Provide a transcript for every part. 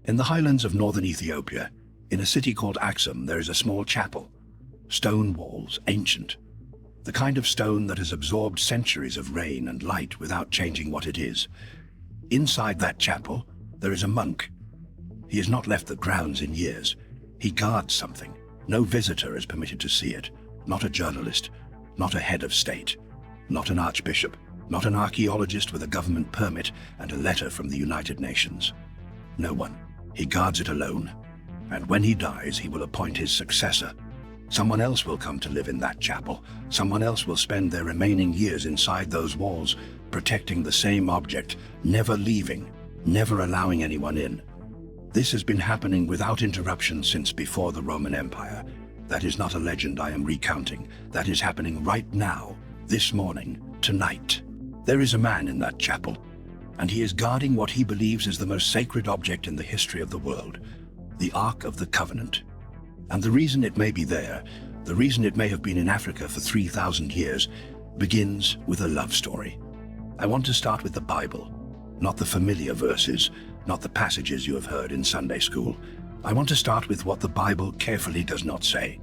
In the highlands of northern Ethiopia, in a city called Axum, there is a small chapel. Stone walls, ancient. The kind of stone that has absorbed centuries of rain and light without changing what it is. Inside that chapel, there is a monk. He has not left the grounds in years. He guards something. No visitor is permitted to see it. Not a journalist, not a head of state, not an archbishop, not an archaeologist with a government permit and a letter from the United Nations. No one. He guards it alone. And when he dies, he will appoint his successor. Someone else will come to live in that chapel. Someone else will spend their remaining years inside those walls, protecting the same object, never leaving, never allowing anyone in. This has been happening without interruption since before the Roman Empire. That is not a legend I am recounting. That is happening right now, this morning, tonight. There is a man in that chapel, and he is guarding what he believes is the most sacred object in the history of the world, the Ark of the Covenant. And the reason it may be there, the reason it may have been in Africa for 3,000 years, begins with a love story. I want to start with the Bible, not the familiar verses, not the passages you have heard in Sunday school. I want to start with what the Bible carefully does not say.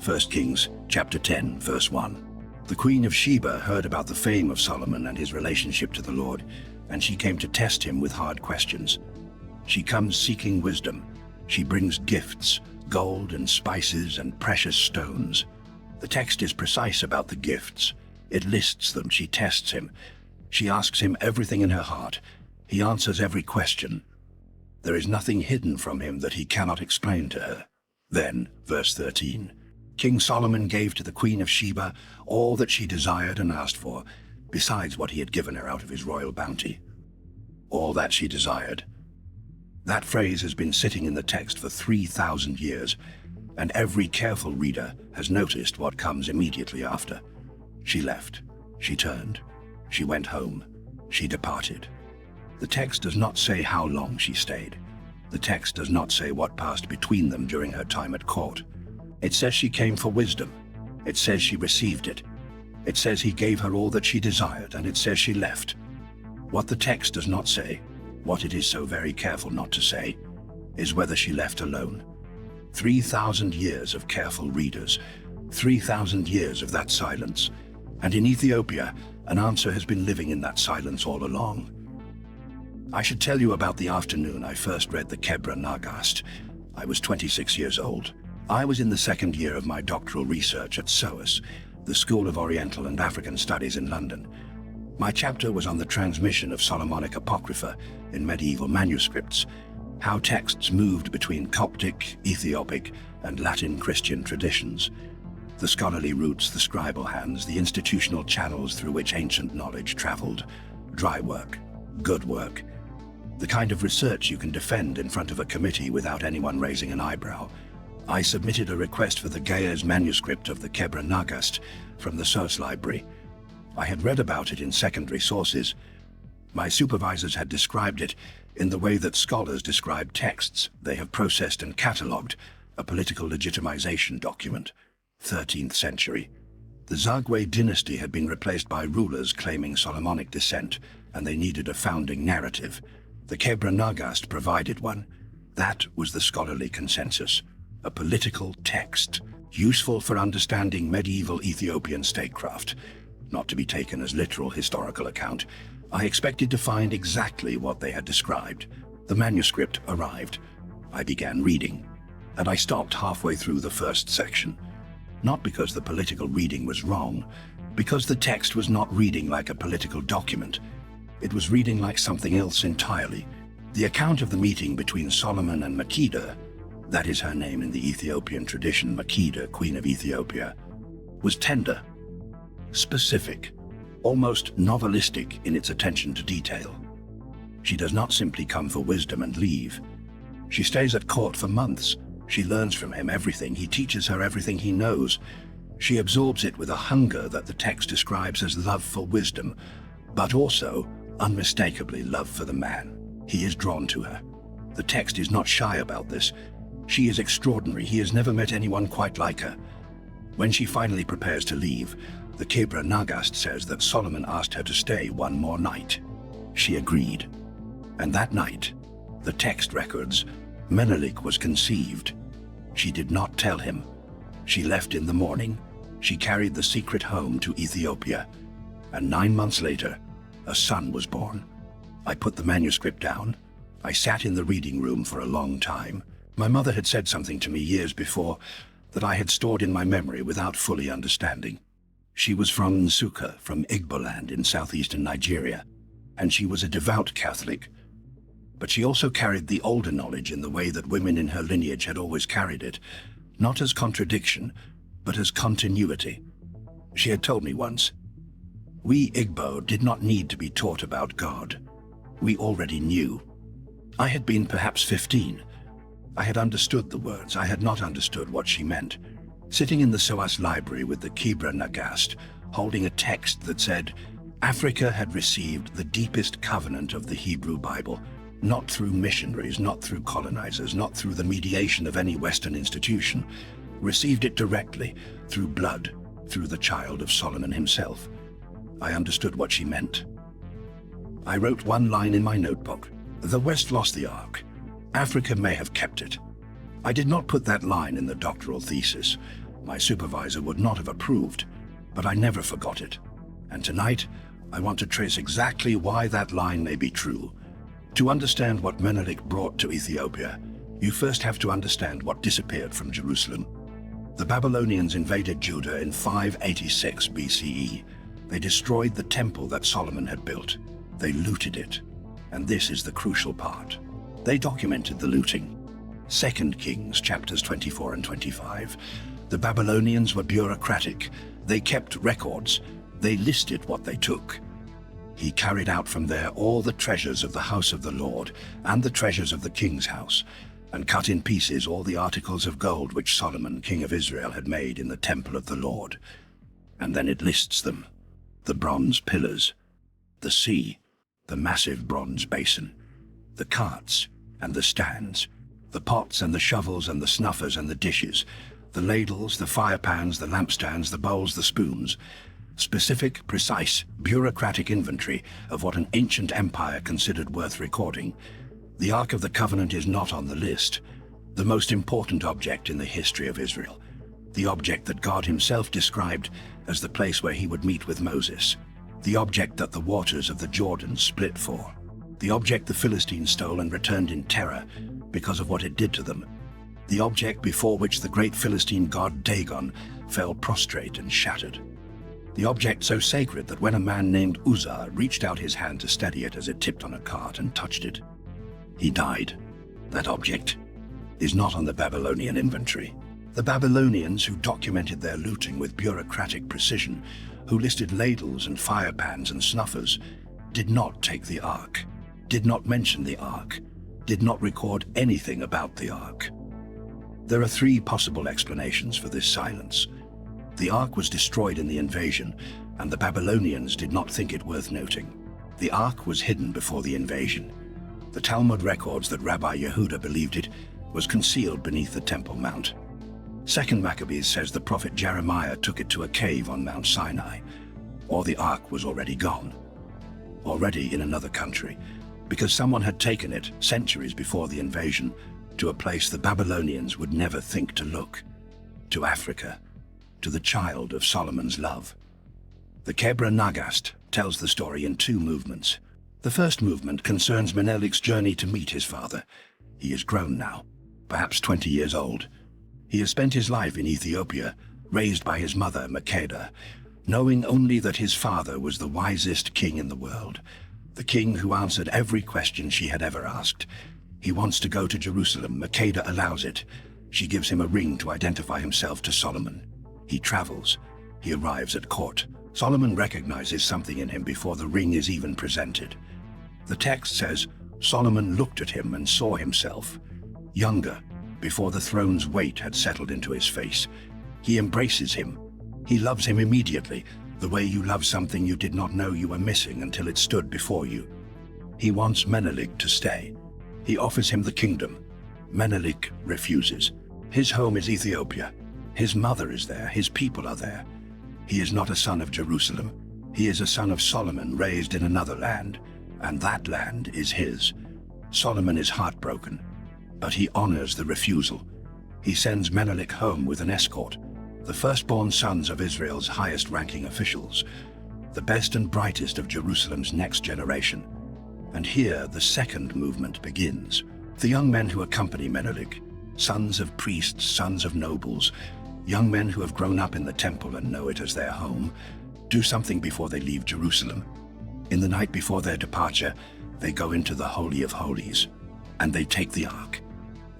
1 Kings chapter 10, verse 1. The Queen of Sheba heard about the fame of Solomon and his relationship to the Lord, and she came to test him with hard questions. She comes seeking wisdom. She brings gifts, gold and spices and precious stones. The text is precise about the gifts. It lists them. She tests him. She asks him everything in her heart. He answers every question. There is nothing hidden from him that he cannot explain to her. Then, verse 13, King Solomon gave to the Queen of Sheba all that she desired and asked for, besides what he had given her out of his royal bounty. All that she desired. That phrase has been sitting in the text for 3,000 years, and every careful reader has noticed what comes immediately after. She left. She turned. She went home. She departed. The text does not say how long she stayed. The text does not say what passed between them during her time at court. It says she came for wisdom. It says she received it. It says he gave her all that she desired, and it says she left. What the text does not say, what it is so very careful not to say, is whether she left alone. 3,000 years of careful readers, 3,000 years of that silence, and in Ethiopia, an answer has been living in that silence all along. I should tell you about the afternoon I first read the Kebra Nagast. I was 26 years old. I was in the second year of my doctoral research at SOAS, the School of Oriental and African Studies in London. My chapter was on the transmission of Solomonic Apocrypha in medieval manuscripts, how texts moved between Coptic, Ethiopic, and Latin Christian traditions, the scholarly routes, the scribal hands, the institutional channels through which ancient knowledge traveled, dry work, good work, the kind of research you can defend in front of a committee without anyone raising an eyebrow. I submitted a request for the Gayer's manuscript of the Kebra Nagast from the SOAS library. I had read about it in secondary sources. My supervisors had described it in the way that scholars describe texts they have processed and catalogued, a political legitimization document. 13th century. The Zagwe dynasty had been replaced by rulers claiming Solomonic descent, and they needed a founding narrative. The Kebra Nagast provided one. That was the scholarly consensus. A political text, useful for understanding medieval Ethiopian statecraft, not to be taken as literal historical account. I expected to find exactly what they had described. The manuscript arrived. I began reading, and I stopped halfway through the first section. Not because the political reading was wrong, because the text was not reading like a political document. It was reading like something else entirely. The account of the meeting between Solomon and Makeda, that is her name in the Ethiopian tradition, Makeda, Queen of Ethiopia, was tender, specific, almost novelistic in its attention to detail. She does not simply come for wisdom and leave. She stays at court for months. She learns from him everything. He teaches her everything he knows. She absorbs it with a hunger that the text describes as love for wisdom, but also, unmistakably, love for the man. He is drawn to her. The text is not shy about this. She is extraordinary. He has never met anyone quite like her. When she finally prepares to leave, the Kebra Nagast says that Solomon asked her to stay one more night. She agreed. And that night, The text records, Menelik was conceived. She did not tell him. She left in the morning. She carried the secret home to Ethiopia. And 9 months later, a son was born. I put the manuscript down. I sat in the reading room for a long time. My mother had said something to me years before that I had stored in my memory without fully understanding. She was from Nsukka, from Igboland in southeastern Nigeria, and she was a devout Catholic. But she also carried the older knowledge in the way that women in her lineage had always carried it, not as contradiction, but as continuity. She had told me once, "We Igbo did not need to be taught about God. We already knew." I had been perhaps 15. I had understood the words. I had not understood what she meant. Sitting in the SOAS library with the Kibra Nagast, holding a text that said, Africa had received the deepest covenant of the Hebrew Bible, not through missionaries, not through colonizers, not through the mediation of any Western institution, received it directly, through blood, through the child of Solomon himself. I understood what she meant. I wrote one line in my notebook. The West lost the Ark. Africa may have kept it. I did not put that line in the doctoral thesis. My supervisor would not have approved, but I never forgot it. And tonight, I want to trace exactly why that line may be true. To understand what Menelik brought to Ethiopia, you first have to understand what disappeared from Jerusalem. The Babylonians invaded Judah in 586 BCE. They destroyed the temple that Solomon had built. They looted it. And this is the crucial part. They documented the looting. 2 Kings chapters 24 and 25. The Babylonians were bureaucratic. They kept records. They listed what they took. He carried out from there all the treasures of the house of the Lord and the treasures of the king's house, and cut in pieces all the articles of gold which Solomon, king of Israel, had made in the temple of the Lord. And then it lists them. The bronze pillars, the sea, the massive bronze basin, the carts and the stands, the pots and the shovels and the snuffers and the dishes, the ladles, the fire pans, the lampstands, the bowls, the spoons. Specific, precise, bureaucratic inventory of what an ancient empire considered worth recording. The Ark of the Covenant is not on the list. The most important object in the history of Israel. The object that God himself described as the place where he would meet with Moses. The object that the waters of the Jordan split for. The object the Philistines stole and returned in terror because of what it did to them. The object before which the great Philistine god Dagon fell prostrate and shattered. The object so sacred that when a man named Uzzah reached out his hand to steady it as it tipped on a cart and touched it, he died. That object is not on the Babylonian inventory. The Babylonians, who documented their looting with bureaucratic precision, who listed ladles and fire pans and snuffers, did not take the Ark, did not mention the Ark, did not record anything about the Ark. There are 3 possible explanations for this silence. The Ark was destroyed in the invasion, and the Babylonians did not think it worth noting. The Ark was hidden before the invasion. The Talmud records that Rabbi Yehuda believed it was concealed beneath the Temple Mount. 2 Maccabees says the prophet Jeremiah took it to a cave on Mount Sinai, or the Ark was already gone, already in another country, because someone had taken it centuries before the invasion to a place the Babylonians would never think to look, to Africa, to the child of Solomon's love. The Kebra Nagast tells the story in 2 movements. The first movement concerns Menelik's journey to meet his father. He is grown now, perhaps 20 years old. He has spent his life in Ethiopia, raised by his mother, Makeda, knowing only that his father was the wisest king in the world, the king who answered every question she had ever asked. He wants to go to Jerusalem. Makeda allows it. She gives him a ring to identify himself to Solomon. He travels. He arrives at court. Solomon recognizes something in him before the ring is even presented. The text says, Solomon looked at him and saw himself, younger, before the throne's weight had settled into his face. He embraces him. He loves him immediately, the way you love something you did not know you were missing until it stood before you. He wants Menelik to stay. He offers him the kingdom. Menelik refuses. His home is Ethiopia. His mother is there. His people are there. He is not a son of Jerusalem. He is a son of Solomon raised in another land, and that land is his. Solomon is heartbroken, but he honors the refusal. He sends Menelik home with an escort, the firstborn sons of Israel's highest-ranking officials, the best and brightest of Jerusalem's next generation. And here the second movement begins. The young men who accompany Menelik, sons of priests, sons of nobles, young men who have grown up in the temple and know it as their home, do something before they leave Jerusalem. In the night before their departure, they go into the Holy of Holies, and they take the ark.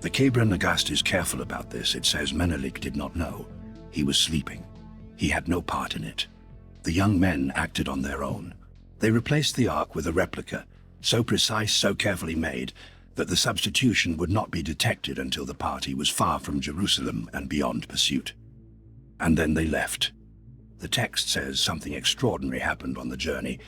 The Kebra Nagast is careful about this. It says Menelik did not know. He was sleeping. He had no part in it. The young men acted on their own. They replaced the ark with a replica, so precise, so carefully made, that the substitution would not be detected until the party was far from Jerusalem and beyond pursuit. And then they left. The text says something extraordinary happened on the journey.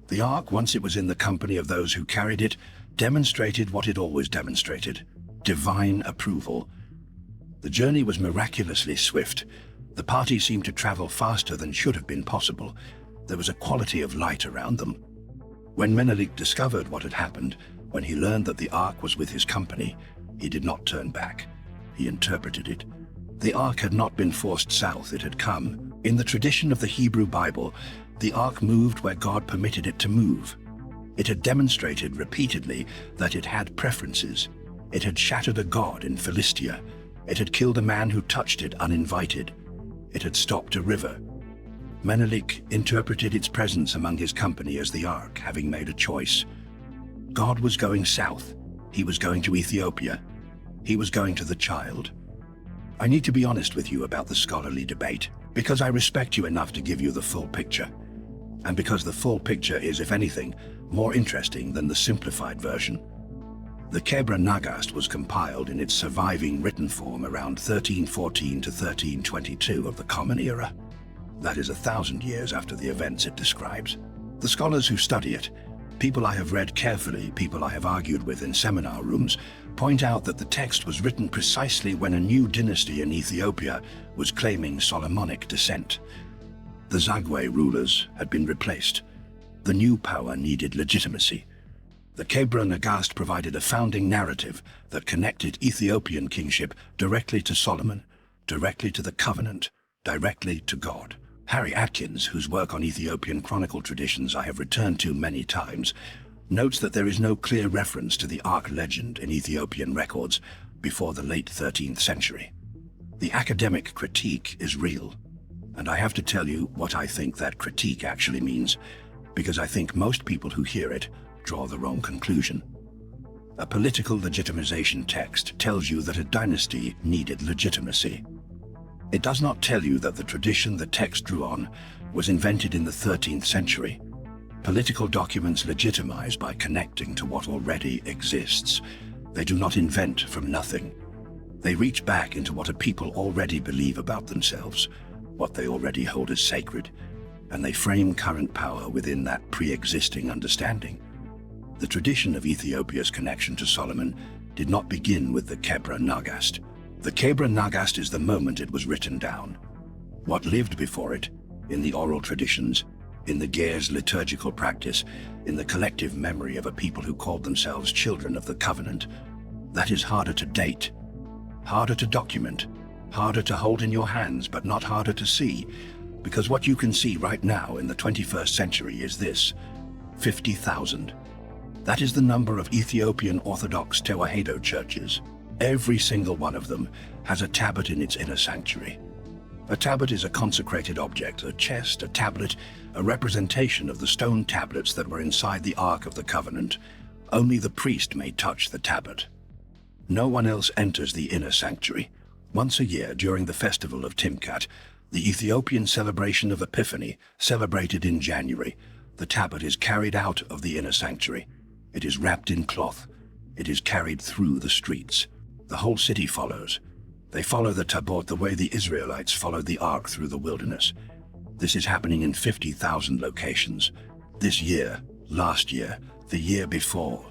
The ark, once it was in the company of those who carried it, demonstrated what it always demonstrated: divine approval. The journey was miraculously swift. The party seemed to travel faster than should have been possible. There was a quality of light around them. When Menelik discovered what had happened, when he learned that the ark was with his company, he did not turn back. He interpreted it. The ark had not been forced south, it had come. In the tradition of the Hebrew Bible, the ark moved where God permitted it to move. It had demonstrated repeatedly that it had preferences. It had shattered a god in Philistia. It had killed a man who touched it uninvited. It had stopped a river. Menelik interpreted its presence among his company as the ark, having made a choice. God was going south. He was going to Ethiopia. He was going to the child. I need to be honest with you about the scholarly debate, because I respect you enough to give you the full picture. And because the full picture is, if anything, more interesting than the simplified version. The Kebra Nagast was compiled in its surviving written form around 1314 to 1322 of the Common Era. That is 1,000 years after the events it describes. The scholars who study it, people I have read carefully, people I have argued with in seminar rooms, point out that the text was written precisely when a new dynasty in Ethiopia was claiming Solomonic descent. The Zagwe rulers had been replaced. The new power needed legitimacy. The Kebra Nagast provided a founding narrative that connected Ethiopian kingship directly to Solomon, directly to the covenant, directly to God. Harry Atkins, whose work on Ethiopian chronicle traditions I have returned to many times, notes that there is no clear reference to the Ark legend in Ethiopian records before the late 13th century. The academic critique is real, and I have to tell you what I think that critique actually means, because I think most people who hear it draw the wrong conclusion. A political legitimization text tells you that a dynasty needed legitimacy. It does not tell you that the tradition the text drew on was invented in the 13th century. Political documents legitimize by connecting to what already exists. They do not invent from nothing. They reach back into what a people already believe about themselves, what they already hold as sacred, and they frame current power within that pre-existing understanding. The tradition of Ethiopia's connection to Solomon did not begin with the Kebra Nagast. The Kebra Nagast is the moment it was written down. What lived before it, in the oral traditions, in the Gear's liturgical practice, in the collective memory of a people who called themselves children of the covenant, that is harder to date, harder to document, harder to hold in your hands, but not harder to see, because what you can see right now in the 21st century is this: 50,000. That is the number of Ethiopian Orthodox Tewahedo churches. Every single one of them has a tablet in its inner sanctuary. A tablet is a consecrated object, a chest, a tablet, a representation of the stone tablets that were inside the Ark of the Covenant. Only the priest may touch the tablet. No one else enters the inner sanctuary. Once a year, during the festival of Timkat, the Ethiopian celebration of Epiphany, celebrated in January, the tablet is carried out of the inner sanctuary. It is wrapped in cloth. It is carried through the streets. The whole city follows. They follow the tablet the way the Israelites followed the ark through the wilderness. This is happening in 50,000 locations. This year, last year, the year before.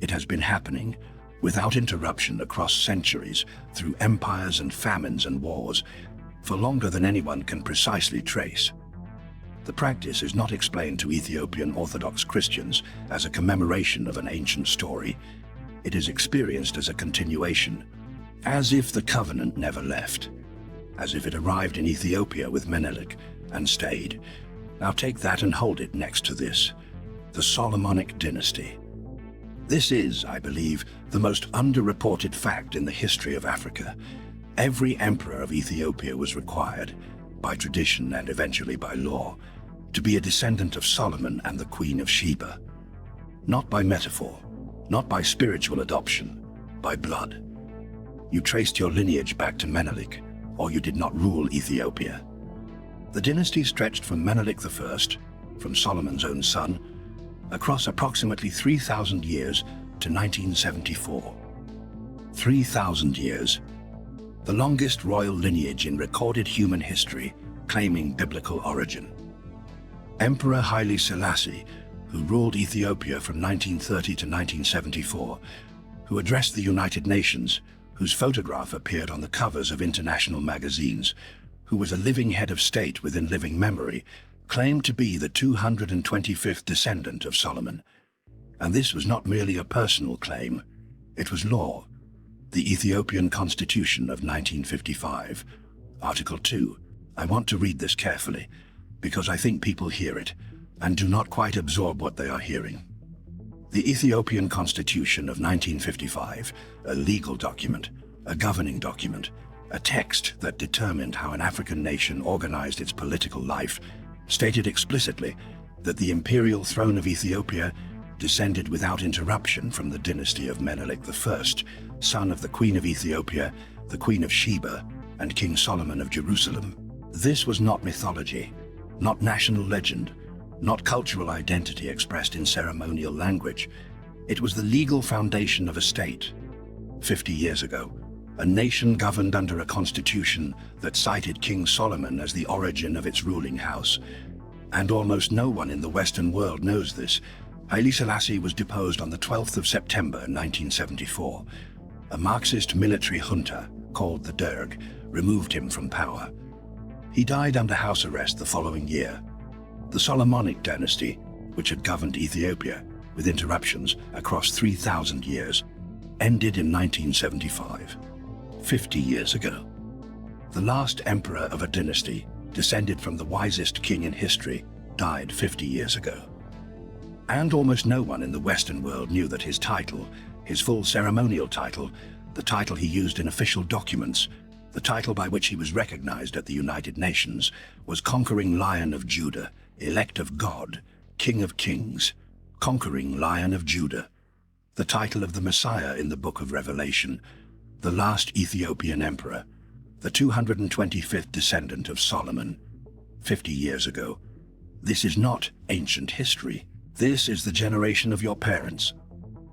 It has been happening without interruption across centuries, through empires and famines and wars, for longer than anyone can precisely trace. The practice is not explained to Ethiopian Orthodox Christians as a commemoration of an ancient story. it is experienced as a continuation, as if the covenant never left, as if it arrived in Ethiopia with Menelik and stayed. Now take that and hold it next to this, the Solomonic dynasty. This is, I believe, the most underreported fact in the history of Africa. Every emperor of Ethiopia was required, by tradition and eventually by law, to be a descendant of Solomon and the Queen of Sheba. Not by metaphor, not by spiritual adoption, by blood. You traced your lineage back to Menelik, or you did not rule Ethiopia. The dynasty stretched from Menelik I, from Solomon's own son, across approximately 3,000 years to 1974. 3,000 years. The longest royal lineage in recorded human history, claiming biblical origin. Emperor Haile Selassie, who ruled Ethiopia from 1930 to 1974, who addressed the United Nations, whose photograph appeared on the covers of international magazines, who was a living head of state within living memory, claimed to be the 225th descendant of Solomon. And this was not merely a personal claim, it was law. The Ethiopian Constitution of 1955, Article 2. I want to read this carefully, because I think people hear it, and do not quite absorb what they are hearing. The Ethiopian Constitution of 1955, a legal document, a governing document, a text that determined how an African nation organized its political life, stated explicitly that the imperial throne of Ethiopia descended without interruption from the dynasty of Menelik I, son of the Queen of Ethiopia, the Queen of Sheba, and King Solomon of Jerusalem. This was not mythology, not national legend, not cultural identity expressed in ceremonial language. It was the legal foundation of a state. 50 years ago, a nation governed under a constitution that cited King Solomon as the origin of its ruling house. And almost no one in the Western world knows this. Haile Selassie was deposed on the 12th of September 1974. A Marxist military junta, called the Derg, removed him from power. He died under house arrest the following year. The Solomonic dynasty, which had governed Ethiopia, with interruptions across 3,000 years, ended in 1975, 50 years ago. The last emperor of a dynasty, descended from the wisest king in history, died 50 years ago. And almost no one in the Western world knew that his title, his full ceremonial title, the title he used in official documents, the title by which he was recognized at the United Nations, was Conquering Lion of Judah, Elect of God, King of Kings, Conquering Lion of Judah, the title of the Messiah in the Book of Revelation, the last Ethiopian emperor, the 225th descendant of Solomon, 50 years ago. This is not ancient history. This is the generation of your parents.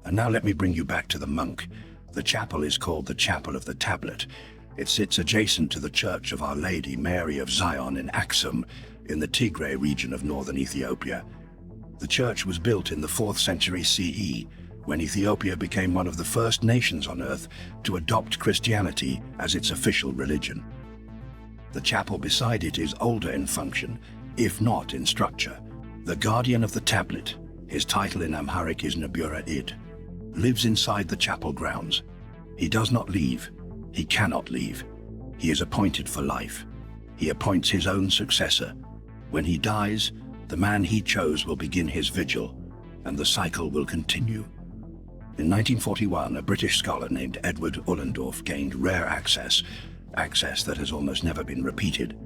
And now let me bring you back to the monk. The chapel is called the Chapel of the Tablet. It sits adjacent to the Church of Our Lady Mary of Zion in Axum, in the Tigray region of northern Ethiopia. The church was built in the 4th century CE, when Ethiopia became one of the first nations on earth to adopt Christianity as its official religion. The chapel beside it is older in function, if not in structure. The guardian of the tablet, his title in Amharic is Nabura Id, lives inside the chapel grounds. He does not leave. He cannot leave. He is appointed for life. He appoints his own successor. When he dies, the man he chose will begin his vigil, and the cycle will continue. In 1941, a British scholar named Edward Ullendorf gained rare access that has almost never been repeated,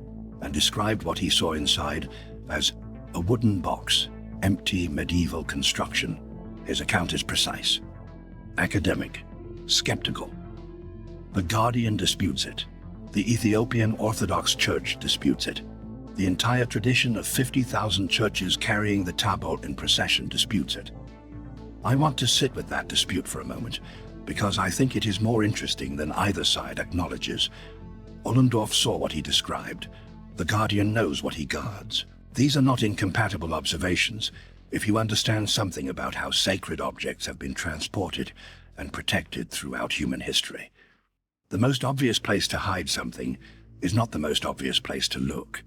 and described what he saw inside as a wooden box, empty medieval construction. His account is precise, academic, skeptical. The Guardian disputes it. The Ethiopian Orthodox Church disputes it. The entire tradition of 50,000 churches carrying the Tabot in procession disputes it. I want to sit with that dispute for a moment, because I think it is more interesting than either side acknowledges. Ullendorf saw what he described. The Guardian knows what he guards. These are not incompatible observations, if you understand something about how sacred objects have been transported and protected throughout human history. The most obvious place to hide something is not the most obvious place to look.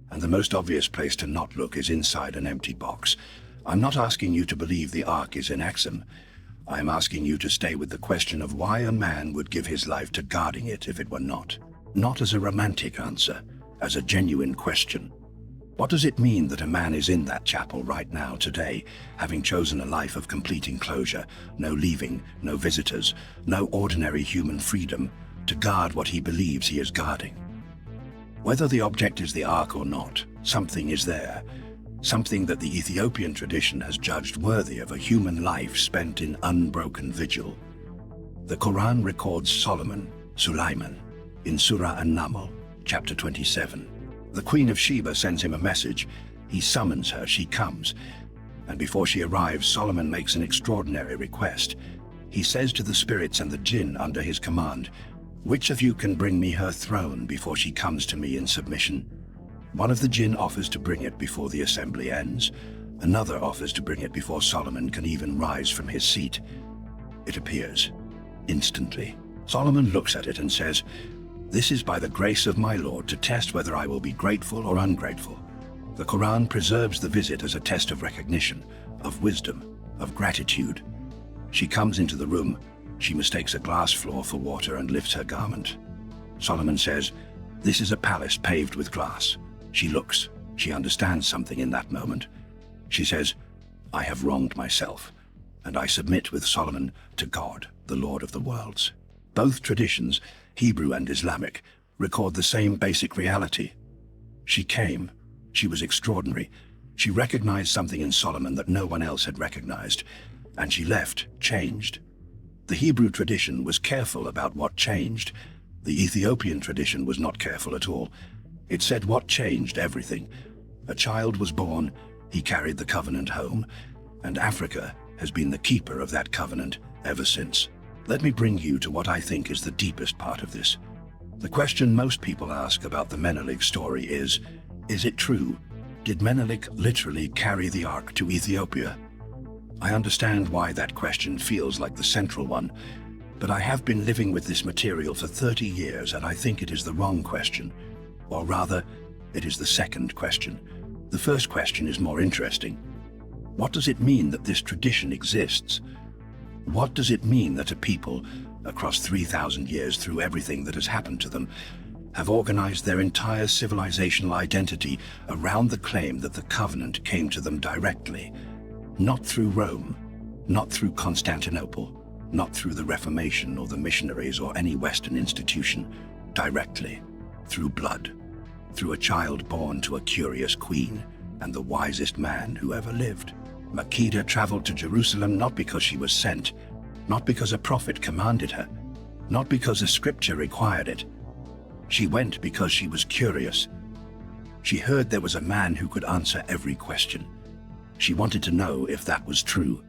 And the most obvious place to not look is inside an empty box. I'm not asking you to believe the Ark is in Axum. I am asking you to stay with the question of why a man would give his life to guarding it if it were not. Not as a romantic answer, as a genuine question. What does it mean that a man is in that chapel right now, today, having chosen a life of complete enclosure, no leaving, no visitors, no ordinary human freedom, to guard what he believes he is guarding? Whether the object is the ark or not, something is there, something that the Ethiopian tradition has judged worthy of a human life spent in unbroken vigil. The Quran records Solomon, Sulaiman, in Surah An-Naml, chapter 27. The Queen of Sheba sends him a message. He summons her, she comes. And before she arrives, Solomon makes an extraordinary request. He says to the spirits and the jinn under his command, "Which of you can bring me her throne before she comes to me in submission?" One of the jinn offers to bring it before the assembly ends. Another offers to bring it before Solomon can even rise from his seat. It appears. Instantly. Solomon looks at it and says, "This is by the grace of my Lord to test whether I will be grateful or ungrateful." The Quran preserves the visit as a test of recognition, of wisdom, of gratitude. She comes into the room. She mistakes a glass floor for water and lifts her garment. Solomon says, "This is a palace paved with glass." She looks. She understands something in that moment. She says, "I have wronged myself, and I submit with Solomon to God, the Lord of the worlds." Both traditions, Hebrew and Islamic, record the same basic reality. She came. She was extraordinary. She recognized something in Solomon that no one else had recognized, and she left, changed. The Hebrew tradition was careful about what changed. The Ethiopian tradition was not careful at all. It said what changed everything. A child was born, he carried the covenant home, and Africa has been the keeper of that covenant ever since. Let me bring you to what I think is the deepest part of this. The question most people ask about the Menelik story is it true? Did Menelik literally carry the ark to Ethiopia? I understand why that question feels like the central one, but I have been living with this material for 30 years and I think it is the wrong question. Or rather, it is the second question. The first question is more interesting. What does it mean that this tradition exists? What does it mean that a people, across 3,000 years through everything that has happened to them, have organized their entire civilizational identity around the claim that the covenant came to them directly, not through Rome, not through Constantinople, not through the Reformation or the missionaries or any Western institution, directly, through blood, through a child born to a curious queen and the wisest man who ever lived. Makeda traveled to Jerusalem not because she was sent, not because a prophet commanded her, not because a scripture required it. She went because she was curious. She heard there was a man who could answer every question. She wanted to know if that was true.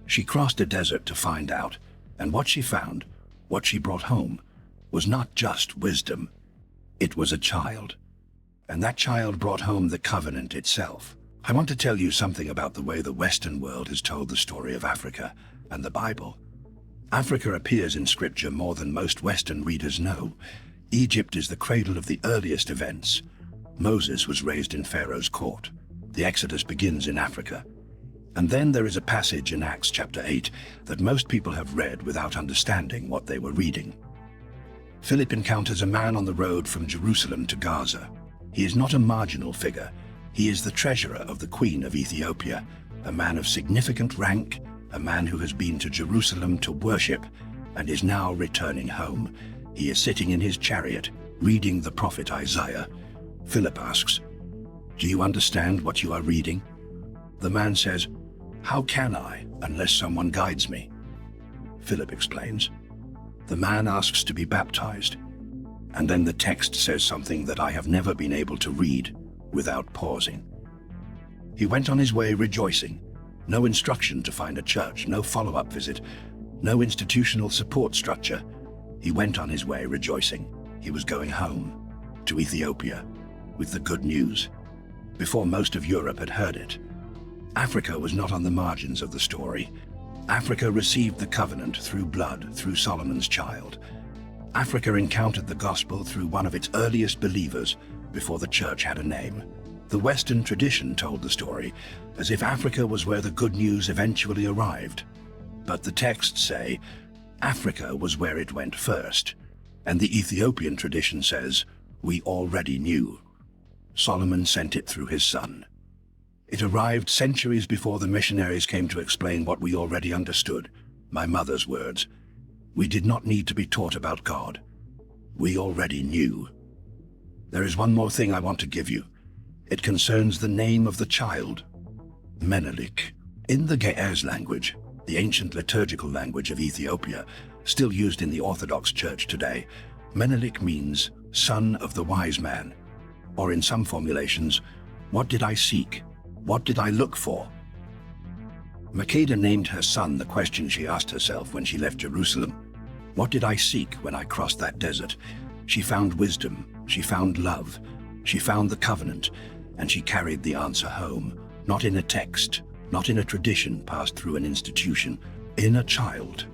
She crossed a desert to find out, and what she found, what she brought home, was not just wisdom. It was a child. And that child brought home the covenant itself. I want to tell you something about the way the Western world has told the story of Africa and the Bible. Africa appears in Scripture more than most Western readers know. Egypt is the cradle of the earliest events. Moses was raised in Pharaoh's court. The Exodus begins in Africa. And then there is a passage in Acts chapter 8 that most people have read without understanding what they were reading. Philip encounters a man on the road from Jerusalem to Gaza. He is not a marginal figure. He is the treasurer of the Queen of Ethiopia, a man of significant rank, a man who has been to Jerusalem to worship and is now returning home. He is sitting in his chariot, reading the prophet Isaiah. Philip asks, "Do you understand what you are reading?" The man says, "How can I, unless someone guides me?" Philip explains. The man asks to be baptized, and then the text says something that I have never been able to read without pausing. He went on his way rejoicing. No instruction to find a church, no follow-up visit, no institutional support structure. He went on his way rejoicing. He was going home, to Ethiopia, with the good news, before most of Europe had heard it. Africa was not on the margins of the story. Africa received the covenant through blood, through Solomon's child. Africa encountered the gospel through one of its earliest believers before the church had a name. The Western tradition told the story as if Africa was where the good news eventually arrived. But the texts say Africa was where it went first, and the Ethiopian tradition says we already knew. Solomon sent it through his son. It arrived centuries before the missionaries came to explain what we already understood. My mother's words. We did not need to be taught about God. We already knew. There is one more thing I want to give you. It concerns the name of the child, Menelik. In the Ge'ez language, the ancient liturgical language of Ethiopia, still used in the Orthodox Church today, Menelik means son of the wise man. Or in some formulations, what did I seek? What did I look for? Makeda named her son the question she asked herself when she left Jerusalem. What did I seek when I crossed that desert? She found wisdom, she found love, she found the covenant, and she carried the answer home, not in a text, not in a tradition passed through an institution, in a child.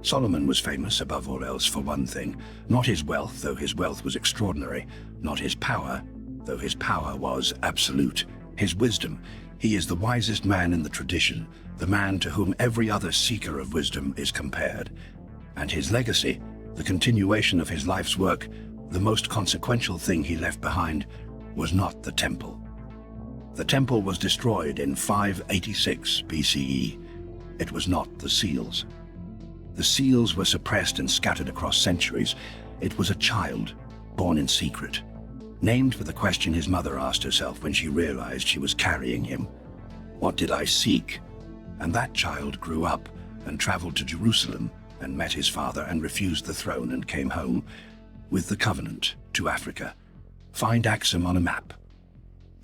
Solomon was famous above all else for one thing, not his wealth, though his wealth was extraordinary, not his power, though his power was absolute, his wisdom. He is the wisest man in the tradition, the man to whom every other seeker of wisdom is compared. And his legacy, the continuation of his life's work, the most consequential thing he left behind, was not the temple. The temple was destroyed in 586 BCE. It was not the seals. The seals were suppressed and scattered across centuries. It was a child, born in secret, named for the question his mother asked herself when she realized she was carrying him. What did I seek? And that child grew up and traveled to Jerusalem and met his father and refused the throne and came home with the covenant to Africa. Find Axum on a map.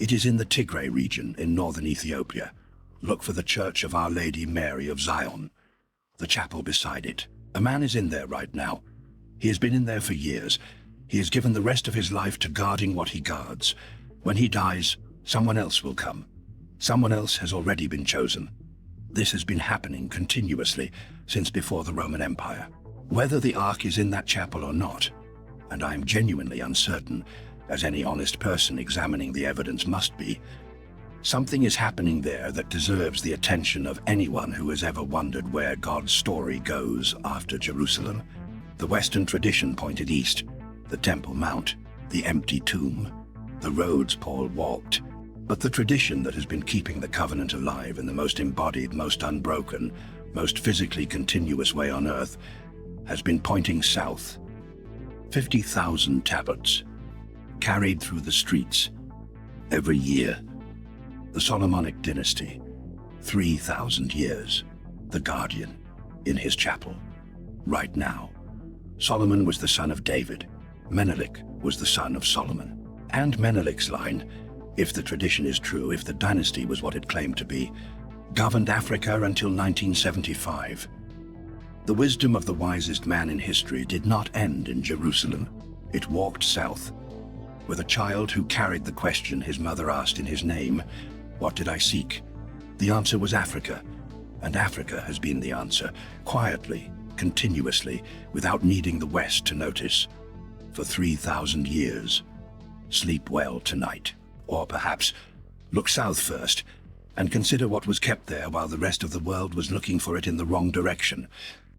It is in the Tigray region in northern Ethiopia. Look for the Church of Our Lady Mary of Zion. The chapel beside it. A man is in there right now. He has been in there for years. He has given the rest of his life to guarding what he guards. When he dies, someone else will come. Someone else has already been chosen. This has been happening continuously since before the Roman Empire. Whether the Ark is in that chapel or not, and I am genuinely uncertain, as any honest person examining the evidence must be, something is happening there that deserves the attention of anyone who has ever wondered where God's story goes after Jerusalem. The Western tradition pointed east, the Temple Mount, the empty tomb, the roads Paul walked. But the tradition that has been keeping the covenant alive in the most embodied, most unbroken, most physically continuous way on earth has been pointing south. 50,000 tablets, carried through the streets every year. The Solomonic Dynasty, 3,000 years. The Guardian, in his chapel, right now. Solomon was the son of David. Menelik was the son of Solomon. And Menelik's line, if the tradition is true, if the dynasty was what it claimed to be, governed Africa until 1975. The wisdom of the wisest man in history did not end in Jerusalem. It walked south, with a child who carried the question his mother asked in his name, what did I seek? The answer was Africa, and Africa has been the answer, quietly, continuously, without needing the West to notice, for 3,000 years. Sleep well tonight. Or perhaps, look south first, and consider what was kept there while the rest of the world was looking for it in the wrong direction.